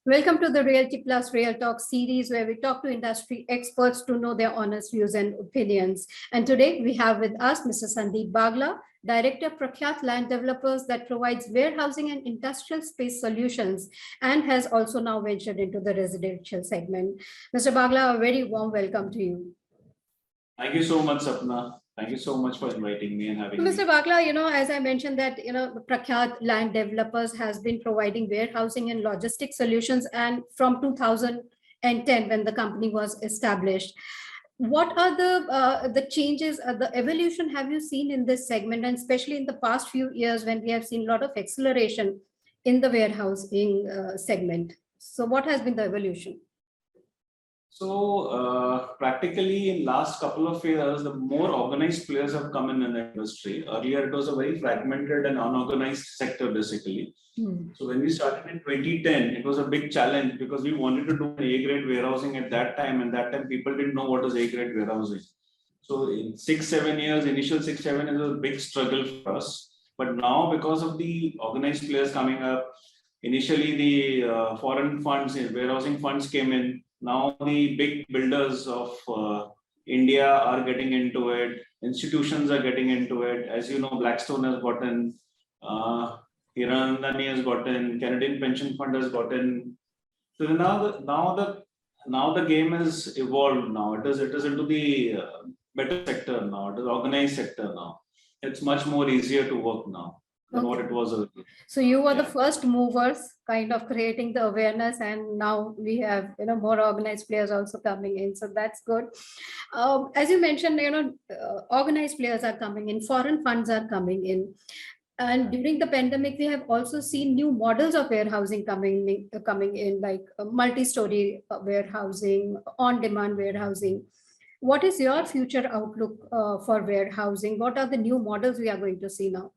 Welcome to the Realty Plus Real Talk series, where we talk to industry experts to know their honest views and opinions. And today we have with us Mr. Sandeep Bagla, Director Prakhhyat Land Developers, that provides warehousing and industrial space solutions and has also now ventured into the residential segment. Mr. Bagla, a very warm welcome to you. Thank you so much, Sapna. Thank you so much for inviting me and having me. Mr. Bagla, as I mentioned that, Prakhhyat Land Developers has been providing warehousing and logistics solutions, and from 2010, when the company was established. What are the changes, the evolution have you seen in this segment, and especially in the past few years when we have seen a lot of acceleration in the warehousing segment? So what has been the evolution? So practically in last couple of years, the more organized players have come in the industry. Earlier, it was a very fragmented and unorganized sector, basically. So when we started in 2010, it was a big challenge because we wanted to do an A-grade warehousing at that time, and that time people didn't know what was A-grade warehousing. So in 6-7 years, initial 6-7 years was a big struggle for us. But now, because of the organized players coming up, initially the foreign funds, warehousing funds came in. Now the big builders of India are getting into it. Institutions are getting into it. As you know, Blackstone has gotten, Hiranandani has gotten, Canadian Pension Fund has gotten. So now the game has evolved. Now it is into the better sector now. It is organized sector now. It's much more easier to work now than what it was earlier. So you were the first movers kind of creating the awareness, and now we have more organized players also coming in, so that's good. As you mentioned, organized players are coming in, foreign funds are coming in, and during the pandemic we have also seen new models of warehousing coming in, like multi-story warehousing, on-demand warehousing. What is your future outlook for warehousing? What are the new models we are going to see now?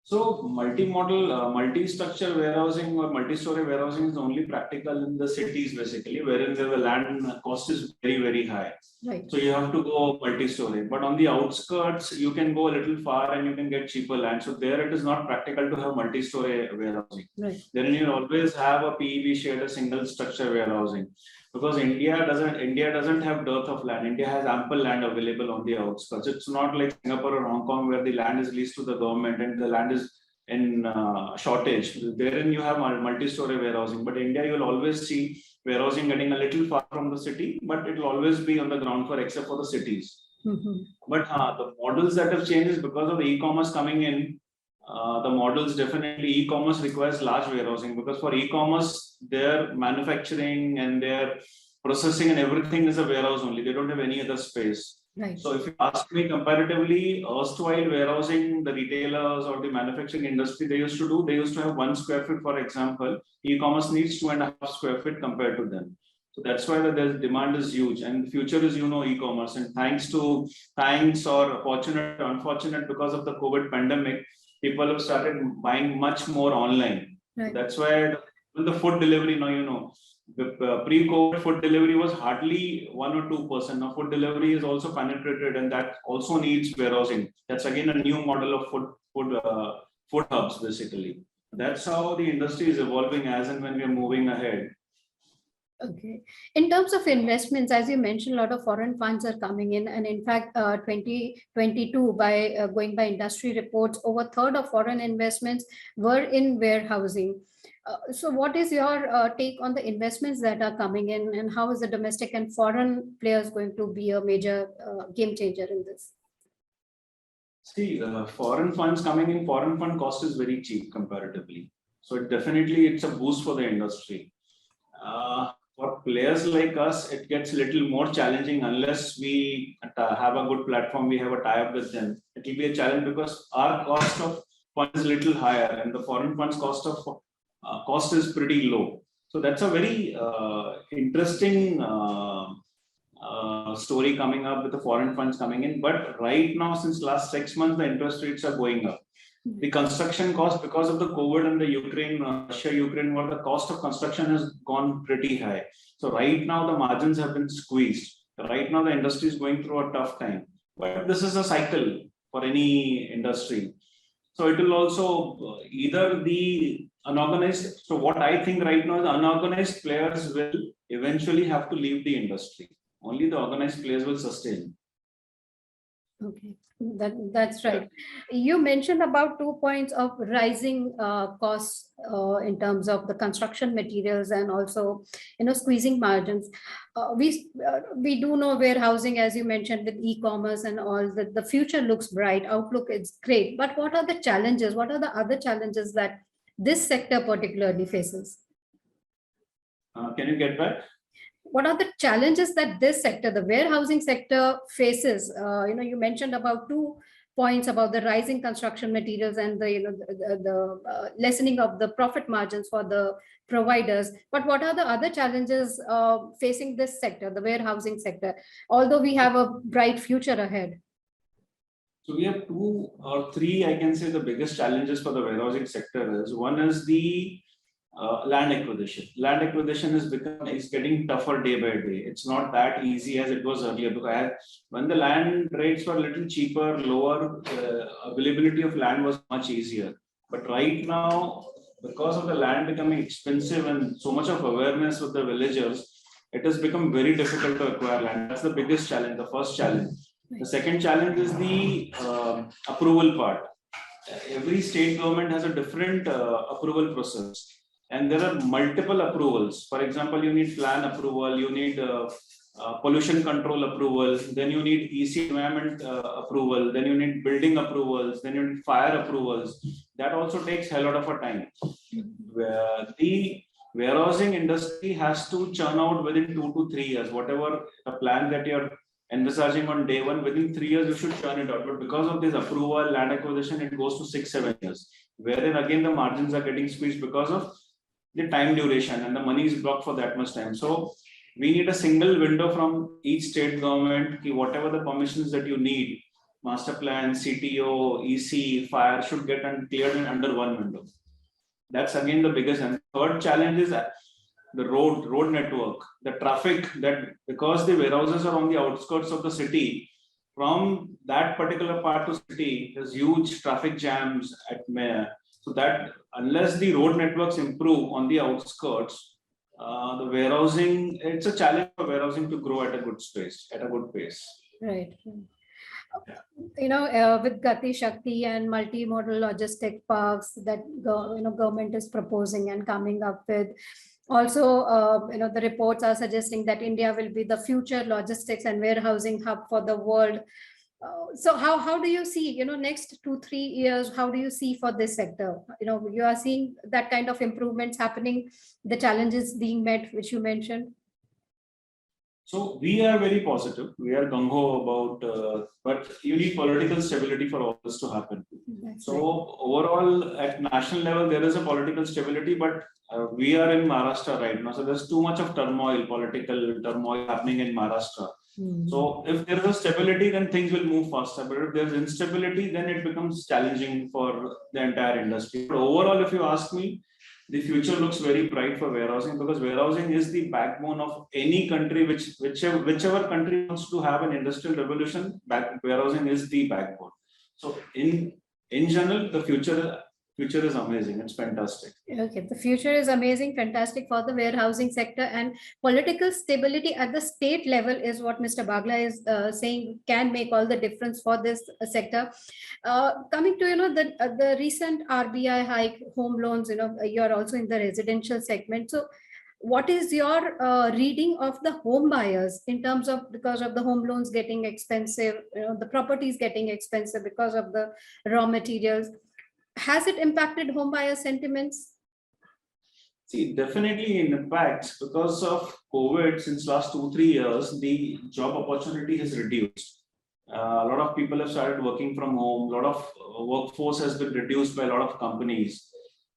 So multi-model, multi-structure warehousing or multi-story warehousing is only practical in the cities, basically, wherein the land cost is very, very high. Right. So you have to go multi-story. But on the outskirts, you can go a little far and you can get cheaper land. So there it is not practical to have multi-story warehousing. Right. Then you always have a PEB shared, a single structure warehousing. Because India doesn't have dearth of land. India has ample land available on the outskirts. It's not like Singapore or Hong Kong where the land is leased to the government and the land is in shortage. Therein you have multi-story warehousing. But India, you will always see warehousing getting a little far from the city, but it will always be on the ground floor except for the cities. But the models that have changed is because of the e-commerce coming in. The models, definitely e-commerce requires large warehousing, because for e-commerce, their manufacturing and their processing and everything is a warehouse only. They don't have any other space. Right. So if you ask me, comparatively, erstwhile warehousing, the retailers or the manufacturing industry, they used to have 1 square feet, for example. E-commerce needs 2.5 square feet compared to them. So that's why the demand is huge, and the future is, e-commerce. And thanks or unfortunate, because of the COVID pandemic, people have started buying much more online. Right. That's why the food delivery now, the pre-COVID food delivery was hardly 1 or 2%. Now food delivery is also penetrated, and that also needs warehousing. That's again a new model of food hubs, basically. That's how the industry is evolving as and when we are moving ahead. Okay. In terms of investments, as you mentioned, a lot of foreign funds are coming in, and in fact, 2022, by going by industry reports, over a third of foreign investments were in warehousing. So what is your take on the investments that are coming in, and how is the domestic and foreign players going to be a major game changer in this? See, foreign funds coming in, foreign fund cost is very cheap comparatively. So it's a boost for the industry. For players like us, it gets a little more challenging unless we have a good platform, we have a tie-up with them. It will be a challenge because our cost of fund is a little higher, and the foreign funds cost is pretty low. So that's a very interesting story coming up with the foreign funds coming in. But right now, since last 6 months, the interest rates are going up. The construction cost, because of the COVID and the Russia-Ukraine war, the cost of construction has gone pretty high. So right now the margins have been squeezed. Right now the industry is going through a tough time. But this is a cycle for any industry. So it will also either the unorganized. So what I think right now is unorganized players will eventually have to leave the industry. Only the organized players will sustain. Okay, that's right. You mentioned about 2 points of rising costs in terms of the construction materials and also, squeezing margins. We do know warehousing, as you mentioned, with e-commerce and all that. The future looks bright. Outlook is great. But what are the challenges? What are the other challenges that this sector particularly faces? Can you get back? What are the challenges that this sector, the warehousing sector, faces? You mentioned about 2 points about the rising construction materials and the lessening of the profit margins for the providers. But what are the other challenges facing this sector, the warehousing sector? Although we have a bright future ahead. So we have 2 or 3, I can say, the biggest challenges for the warehousing sector is, one is the land acquisition. Land acquisition is getting tougher day by day. It's not that easy as it was earlier, because when the land rates were a little cheaper, lower, availability of land was much easier. But right now, because of the land becoming expensive and so much of awareness with the villagers, it has become very difficult to acquire land. That's the biggest challenge, the first challenge. The second challenge is the approval part. Every state government has a different approval process, and there are multiple approvals. For example, you need plan approval, you need pollution control approval, then you need EC environment approval, then you need building approvals, then you need fire approvals. That also takes a lot of a time. The warehousing industry has to churn out within 2 to 3 years, whatever the plan that you're envisaging on day one. Within 3 years you should churn it out, but because of this approval, land acquisition, it goes to 6-7 years, wherein again the margins are getting squeezed because of the time duration, and the money is blocked for that much time. So we need a single window from each state government. Whatever the permissions that you need, master plan, CTO, EC, fire, should get cleared in under one window. That's again the biggest. And third challenge is the road network, the traffic, that because the warehouses are on the outskirts of the city, from that particular part to city, there's huge traffic jams so that unless the road networks improve on the outskirts, the warehousing, it's a challenge for warehousing to grow at a good pace. Right. With Gati Shakti and multimodal logistic parks that government is proposing and coming up with. Also, the reports are suggesting that India will be the future logistics and warehousing hub for the world. So how do you see, next 2-3 years, how do you see for this sector? You are seeing that kind of improvements happening, the challenges being met, which you mentioned. So we are very positive. We are gung-ho about, but you need political stability for all this to happen. So overall, at national level, there is a political stability, but we are in Maharashtra right now. So there's too much of political turmoil happening in Maharashtra. So if there is a stability, then things will move faster. But if there's instability, then it becomes challenging for the entire industry. But overall, if you ask me, the future looks very bright for warehousing, because warehousing is the backbone of any country, whichever country wants to have an industrial revolution, warehousing is the backbone. So in general, the future is amazing. It's fantastic. Okay, the future is amazing, fantastic for the warehousing sector, and political stability at the state level is what Mr. Bagla is saying can make all the difference for this sector. Coming to the recent RBI hike, home loans, you are also in the residential segment. So what is your reading of the home buyers in terms of, because of the home loans getting expensive, the properties getting expensive because of the raw materials? Has it impacted home buyer sentiments? See, definitely it impacts, because of COVID. Since last 2-3 years, the job opportunity has reduced. A lot of people have started working from home. A lot of workforce has been reduced by a lot of companies.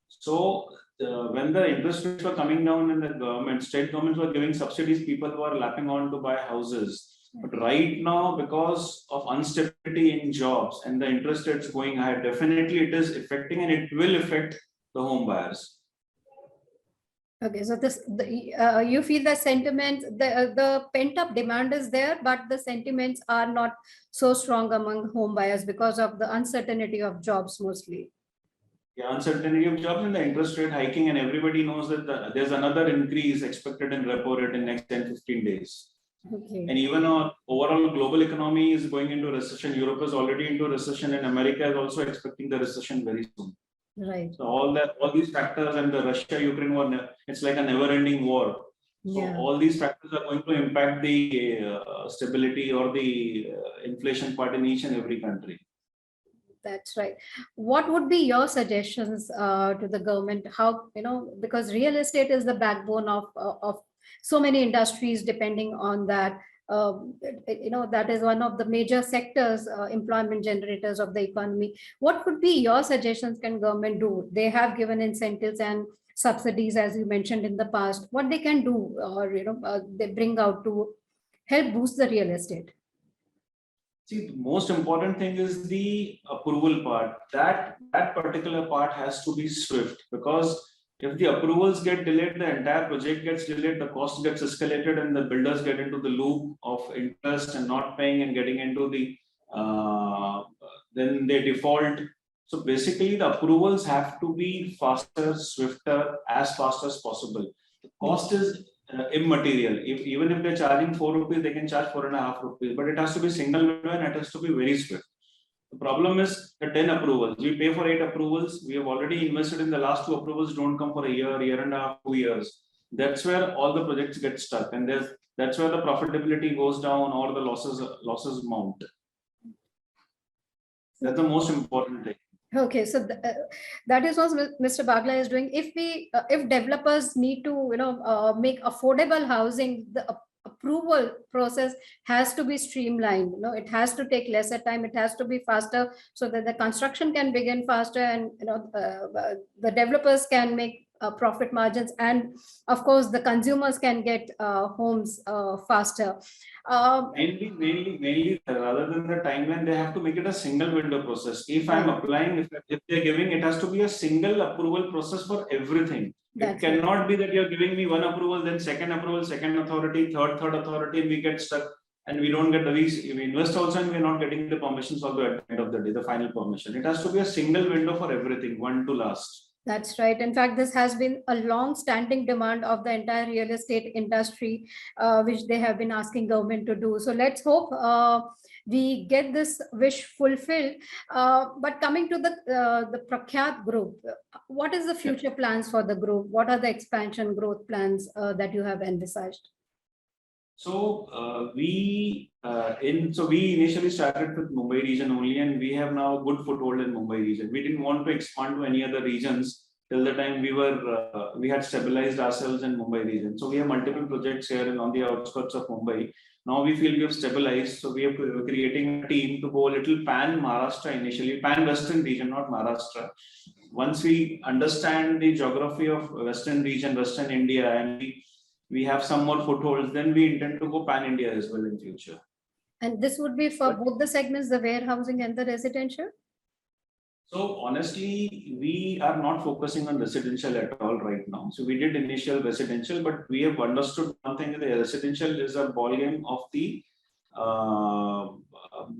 So when the interest rates were coming down and the state governments were giving subsidies, people were lapping on to buy houses. But right now, because of instability in jobs and the interest rates going high, definitely it is affecting, and it will affect the home buyers. Okay, so you feel the sentiment, the pent-up demand is there, but the sentiments are not so strong among home buyers because of the uncertainty of jobs mostly. uncertainty of jobs and the interest rate hiking, and everybody knows that there's another increase expected in repo rate in next 10-15 days. Okay. And even our overall global economy is going into recession. Europe is already into recession, and America is also expecting the recession very soon. Right. So all these factors, and the Russia-Ukraine war, it's like a never-ending war. So all these factors are going to impact the stability or the inflation part in each and every country. That's right. What would be your suggestions to the government? How, because real estate is the backbone of so many industries depending on that. That is one of the major sectors, employment generators of the economy. What would be your suggestions can government do? They have given incentives and subsidies, as you mentioned in the past. What they can do, or they bring out to help boost the real estate? See, the most important thing is the approval part. That particular part has to be swift, because if the approvals get delayed, the entire project gets delayed, the cost gets escalated, and the builders get into the loop of interest and not paying and getting into the then they default. So basically, the approvals have to be faster, swifter, as fast as possible. The cost is immaterial. Even if they're charging 4 rupees, they can charge 4.5 rupees, but it has to be single window and it has to be very swift. The problem is the 10 approvals. We pay for 8 approvals. We have already invested in the last 2 approvals, don't come for a year and a half, 2 years. That's where all the projects get stuck, and that's where the profitability goes down or the losses mount. That's the most important thing. Okay, so that is what Mr. Bagla is doing. If developers need to make affordable housing, the approval process has to be streamlined. It has to take lesser time. It has to be faster, so that the construction can begin faster, and the developers can make profit margins, and of course the consumers can get homes faster. Mainly, rather than the timeline, they have to make it a single window process. If I'm applying, if they're giving, it has to be a single approval process for everything. It cannot be that you're giving me one approval, then second approval, second authority, third authority, and we get stuck, and we don't get we invest also, and we're not getting the permissions also at the end of the day, the final permission. It has to be a single window for everything, one to last. That's right. In fact, this has been a long-standing demand of the entire real estate industry, which they have been asking government to do. So let's hope we get this wish fulfilled. But coming to the Prakhhyat group, what is the future plans for the group? What are the expansion growth plans that you have envisaged? So we initially started with Mumbai region only, and we have now a good foothold in Mumbai region. We didn't want to expand to any other regions till the time we had stabilized ourselves in Mumbai region. So we have multiple projects here on the outskirts of Mumbai. Now we feel we have stabilized, so we are creating a team to go a little pan Maharashtra initially, pan Western region, not Maharashtra. Once we understand the geography of Western region, Western India, and we have some more footholds, then we intend to go pan India as well in future. And this would be for both the segments, the warehousing and the residential? So honestly, we are not focusing on residential at all right now. So we did initial residential, but we have understood one thing: the residential is a ballgame of the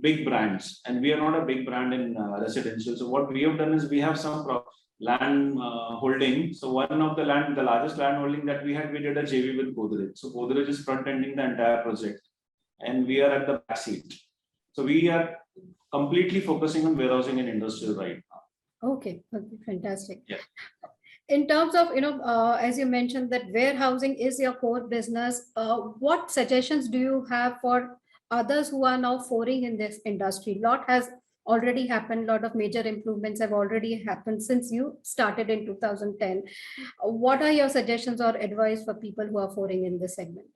big brands, and we are not a big brand in residential. So what we have done is we have some land holding. So one of the largest land holding that we had, we did a JV with Godrej. So Godrej is front ending the entire project, and we are at the back seat. So we are completely focusing on warehousing and industrial right now. Okay, fantastic. Yeah. In terms of, as you mentioned that warehousing is your core business, what suggestions do you have for others who are now foraying in this industry? Lot has already happened. A lot of major improvements have already happened since you started in 2010. What are your suggestions or advice for people who are foraying in this segment?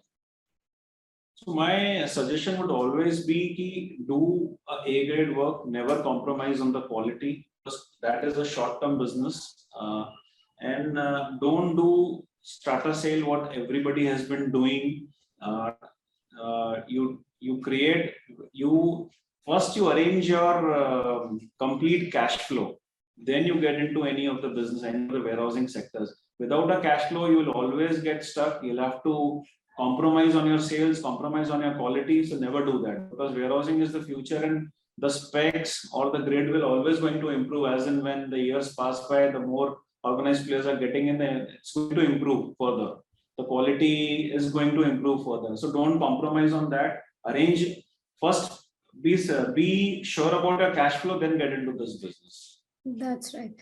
So my suggestion would always be to do A grade work, never compromise on the quality, because that is a short-term business, and don't do strata sale what everybody has been doing. First you arrange your complete cash flow, then you get into any of the business, any of the warehousing sectors. Without a cash flow, you will always get stuck. You'll have to compromise on your sales, compromise on your quality. So never do that, because warehousing is the future, and the specs or the grid will always going to improve as and when the years pass by, the more organized players are getting in, it's going to improve further. The quality is going to improve further. So don't compromise on that. Arrange first, be sure about your cash flow, then get into this business. That's right.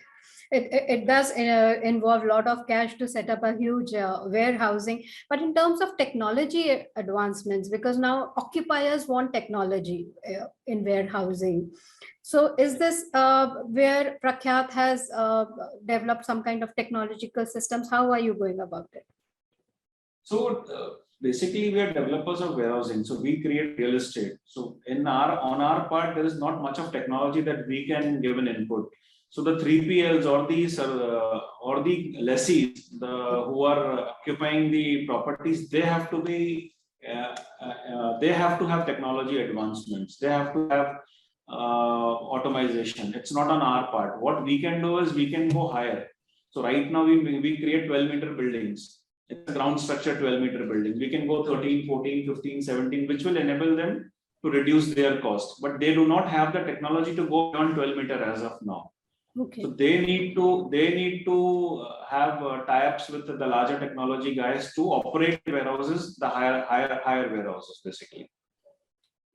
It does involve a lot of cash to set up a huge warehousing. But in terms of technology advancements, because now occupiers want technology in warehousing. So is this where Prakhhyat has developed some kind of technological systems? How are you going about it? So basically, we are developers of warehousing. So we create real estate. So on our part, there is not much of technology that we can give an input. So the 3PLs or the lessees, who are occupying the properties, they have to have technology advancements. They have to have automation. It's not on our part. What we can do is we can go higher. So right now we create 12-meter buildings. It's a ground structure 12-meter building. We can go 13, 14, 15, 17, which will enable them to reduce their cost. But they do not have the technology to go beyond 12-meter as of now. Okay. So they need to have tie-ups with the larger technology guys to operate warehouses, the higher warehouses, basically.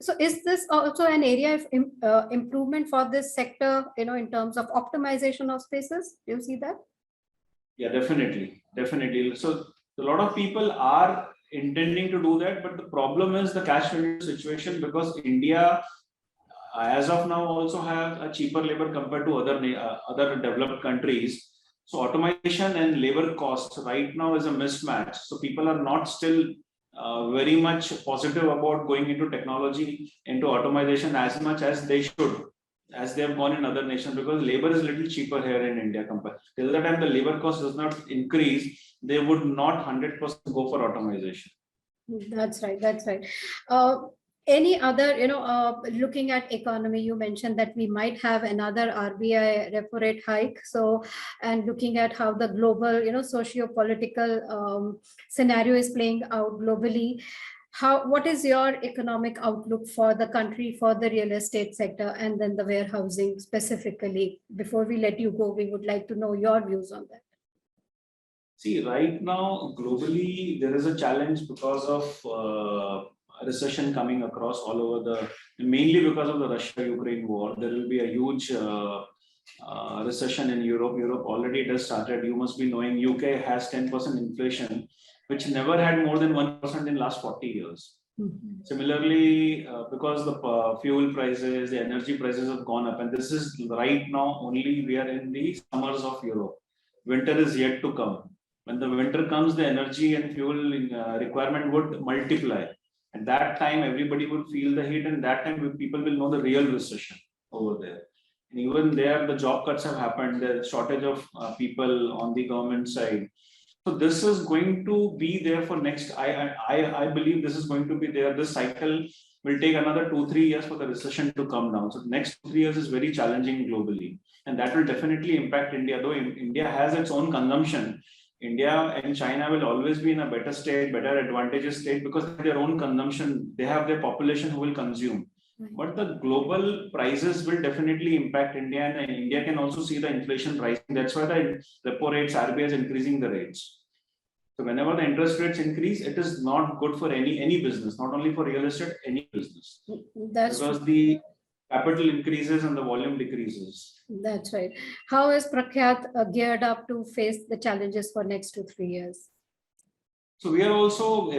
So is this also an area of improvement for this sector, in terms of optimization of spaces? Do you see that? Yeah, definitely. So a lot of people are intending to do that, but the problem is the cash situation, because India, as of now, also have a cheaper labor compared to other developed countries. So automation and labor costs right now is a mismatch. So people are not still very much positive about going into technology, into automation as much as they should, as they have gone in other nations, because labor is a little cheaper here in India compared. Till the time the labor cost does not increase, they would not 100% go for automation. That's right. Any other, looking at economy, you mentioned that we might have another RBI repo rate hike. So, and looking at how the global, socio-political scenario is playing out globally, what is your economic outlook for the country, for the real estate sector, and then the warehousing specifically? Before we let you go, we would like to know your views on that. See, right now, globally, there is a challenge because of recession coming across all over mainly because of the Russia-Ukraine war. There will be a huge recession in Europe. Europe already it has started. You must be knowing UK has 10% inflation, which never had more than 1% in last 40 years. Mm-hmm. Similarly, because the fuel prices, the energy prices have gone up, and this is right now only we are in the summers of Europe. Winter is yet to come. When the winter comes, the energy and fuel requirement would multiply. At that time, everybody would feel the heat, and that time people will know the real recession over there. And even there, the job cuts have happened. There's shortage of people on the government side. So this is going to be there for next. I believe this is going to be there. This cycle will take another 2-3 years for the recession to come down. So the next 3 years is very challenging globally, and that will definitely impact India. Though India has its own consumption, India and China will always be in a better state, better advantageous state, because they have their own consumption. They have their population who will consume. Right. But the global prices will definitely impact India, and India can also see the inflation rising. That's why the repo rates, RBI is increasing the rates. So whenever the interest rates increase, it is not good for any business, not only for real estate, any business. That's because true. The capital increases and the volume decreases. That's right. How is Prakhhyat geared up to face the challenges for next 2-3 years? So we are also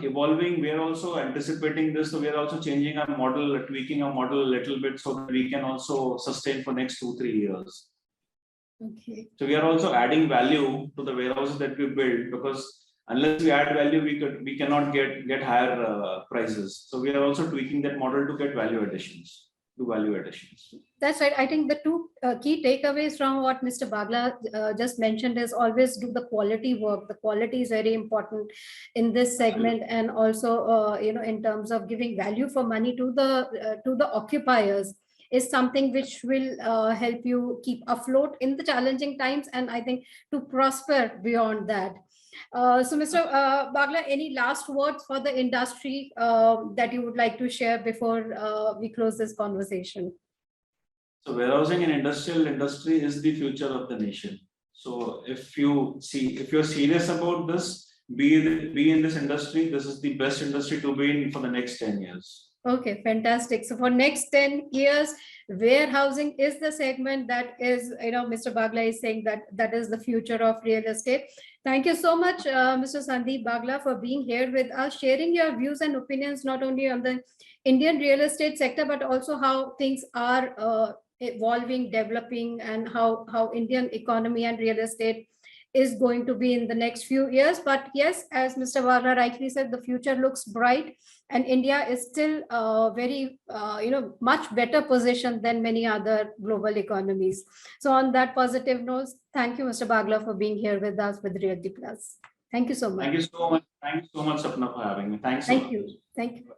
evolving. We are also anticipating this. So we are also changing our model, tweaking our model a little bit, so that we can also sustain for next 2-3 years. Okay. So we are also adding value to the warehouses that we build, because unless we add value, we cannot get higher prices. So we are also tweaking that model to get value additions. That's right. I think the two key takeaways from what Mr. Bagla just mentioned is always do the quality work. The quality is very important in this segment, and also in terms of giving value for money to the occupiers is something which will help you keep afloat in the challenging times, and I think to prosper beyond that. So, Mr. Bagla, any last words for the industry that you would like to share before we close this conversation? So warehousing and industrial industry is the future of the nation. So if you're serious about this, be in this industry. This is the best industry to be in for the next 10 years. Okay, fantastic. So for next 10 years, warehousing is the segment that is, Mr. Bagla is saying that is the future of real estate. Thank you so much, Mr. Sandeep Bagla, for being here with us, sharing your views and opinions, not only on the Indian real estate sector, but also how things are evolving, developing, and how Indian economy and real estate is going to be in the next few years. But yes, as Mr. Bagla rightly said, the future looks bright, and India is still very, much better positioned than many other global economies. So on that positive note, thank you, Mr. Bagla, for being here with us with Realty Plus. Thank you so much. Thank you so much. Thank you so much, Sapna, for having me. Thanks. Thank you. Thank you.